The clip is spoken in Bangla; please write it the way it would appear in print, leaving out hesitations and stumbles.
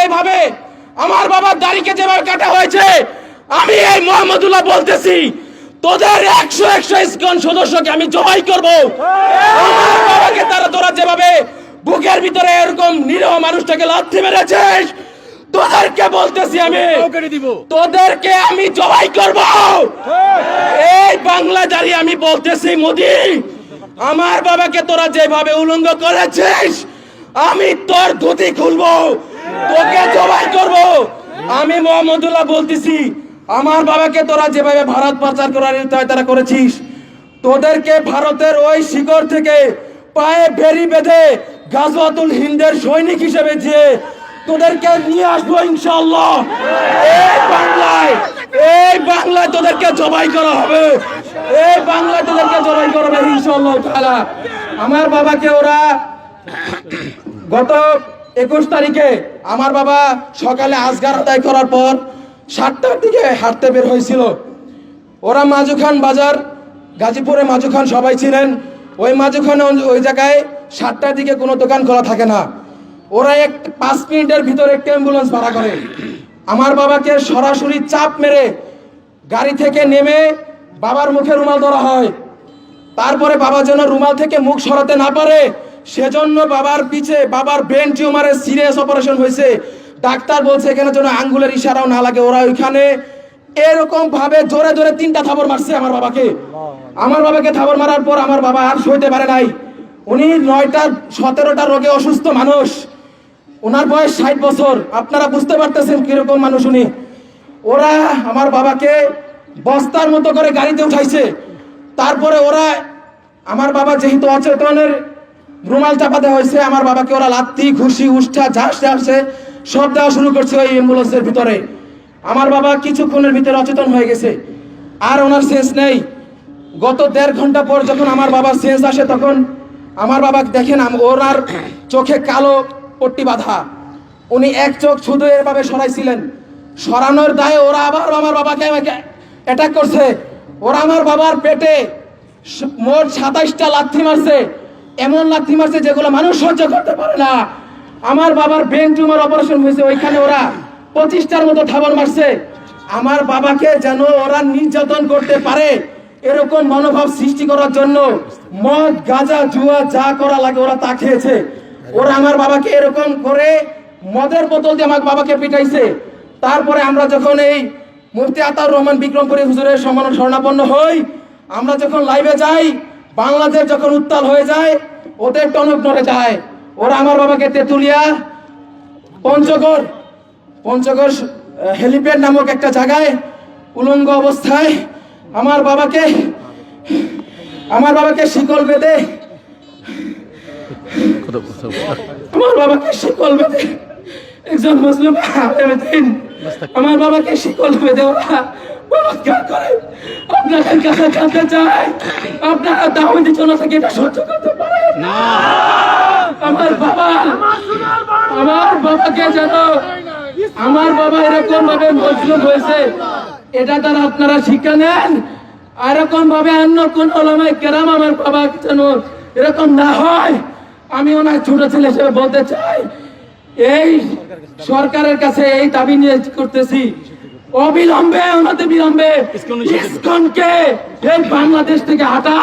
যেভাবে আমার বাবার দাড়িকে যেভাবে কাটা হয়েছে, আমি এই মোহাম্মদুল্লাহ বলতেছি, তোদের 100 ইসকন সদস্যকে আমি জবাই করব। আমার বাবাকে তোরা যেভাবে বুকের ভিতরে এরকম নিরীহ মানুষটাকে লাথি মেরেছিস, তোদেরকে বলতেছি তোদেরকে আমি জবাই করব। এই বাংলা দাঁড়িয়ে আমি বলতেছি, মোদি, আমার বাবাকে তোরা যেভাবে উলঙ্গ করেছিস, আমি তোর ধুতি খুলবো, তোকে জবাই করব। আমি মোহাম্মদুল্লাহ বলতেছি, আমার বাবাকে তোরা যেভাবে ভারত পাচার করার তারা করেছিস, তোদেরকে ভারতের ওই শিকড় থেকে পায়ে বেরি বেঁধে গাজওয়াতুল হিন্দের সৈনিক হিসেবে যে তোদেরকে নিয়ে আসবো ইনশাআল্লাহ। এই বাংলায় তোদেরকে জবাই করা হবে, এই বাংলায় তোদেরকে জবাই করা হবে ইনশাআল্লাহ তাআলা। আমার বাবাকে ওরা গত 21 তারিখে আমার বাবা সকালে আজগার আদায় করার পর 7টার দিকে হাঁটতে বের হয়েছিল। ওরা মাজুখান বাজার, গাজীপুরে মাজুখান সবাই ছিলেন, ওই মাজুখানে ওই জায়গায় 7টার দিকে কোনো দোকান খোলা থাকে না। ওরা 5 মিনিটের ভিতরে একটা অ্যাম্বুলেন্স ভাড়া করে আমার বাবাকে সরাসরি চাপ মেরে গাড়ি থেকে নেমে বাবার মুখে রুমাল ধরা হয়। তারপরে বাবা যেন রুমাল থেকে মুখ সরাতে না পারে সেজন্য বাবার পিছে বাবার ব্রেন টিউমারের সিরিয়াস অপারেশন হয়েছে। ডাক্তার বলছে এখানে যেন আঙ্গুলের ইশারাও না লাগে। ওরা ওইখানে এরকম ভাবে জোরে জোরে 3টা থাবর মারছে আমার বাবাকে। আমার বাবাকে থাবর মারার পর আমার বাবা আর সইতে পারে নাই। উনি 9টা-17টা রোগে অসুস্থ মানুষ, ওনার বয়স 60 বছর। আপনারা বুঝতে পারতেছেন কিরকম মানুষ উনি। ওরা আমার বাবাকে বস্তার মতো করে গাড়িতে উঠাইছে। তারপরে ওরা আমার বাবা যেহেতু অচেতনের রুমাল চাপা দেওয়া হয়েছে, আমার বাবাকে ওরা লাত্তি ঘুষি উষ্ঠা ঝাঁস আসছে সব দেওয়া শুরু করছে ওই অ্যাম্বুলেন্সের ভিতরে। আমার বাবা কিছুক্ষণের ভিতরে অচেতন হয়ে গেছে, আর ওনার সেন্স নেই। গত 1.5 ঘন্টা পর যখন আমার বাবার সেন্স আসে তখন আমার বাবা দেখেন ওনার চোখে কালো পট্টি বাঁধা, উনি এক চোখ শুধু এভাবে সরাইছিলেন। সরানোর দায়ে ওরা আবার আমার বাবাকে অ্যাটাক করছে। ওরা আমার বাবার পেটে মোট 27টা লাথি মারছে, এমন লাথি মারছে যেগুলো মানুষ সহ্য করতে পারে না। আমার বাবার ব্রেন টিউমার অপারেশন হয়েছে, ওইখানে ওরা 25টার মতো থাবর মারছে। আমার বাবাকে যেন ওরা নির্যাতন করতে পারে এরকম মনোভাব সৃষ্টি করার জন্য মদ গাঁজা জুয়া যা করা লাগে ওরা তা খেয়েছে। ওরা আমার বাবাকে এরকম করে মদের বোতল দিয়ে আমার বাবাকে পিটাইছে। তারপরে আমরা যখন এই মুফতি আতাউর রহমান বিক্রমপুরী হুজুরের সম্মান শরণাপন্ন হই, আমরা যখন লাইভে যাই, বাংলাদেশ যখন উত্তাল হয়ে যায়, ওদের টনক নড়ে যায়। ওরা আমার বাবাকে তেতুলিয়া পঞ্চগড় হেলিপ্যাড নামক একটা জায়গায় উলঙ্গ অবস্থায় আমার বাবাকে শিকল বেঁধে একজন মুসলিম আলেম আমার বাবাকে শিকল বেঁধে ওরা বলাৎকার করে। আপনাদের কাছে জানতে চাই, আপনারা দাওয়াতি জনতাকে এটা সহ্য করতে পারেন না? আমার বাবাকে যেন আমার বাবা এরকম ভাবে মজলুম হয়েছে এটা তারা আপনারা শিক্ষা নেন। এরকম ভাবে অন্য কোন ওলামায়ে কেরাম আমার বাবা যেন এরকম না হয়। আমি ওনার ছোট ছেলে হিসেবে বলতে চাই, এই সরকারের কাছে এই দাবি নিয়ে করতেছি, অবিলম্বে বিলম্বে ইসকনকে এই বাংলাদেশ থেকে হটা।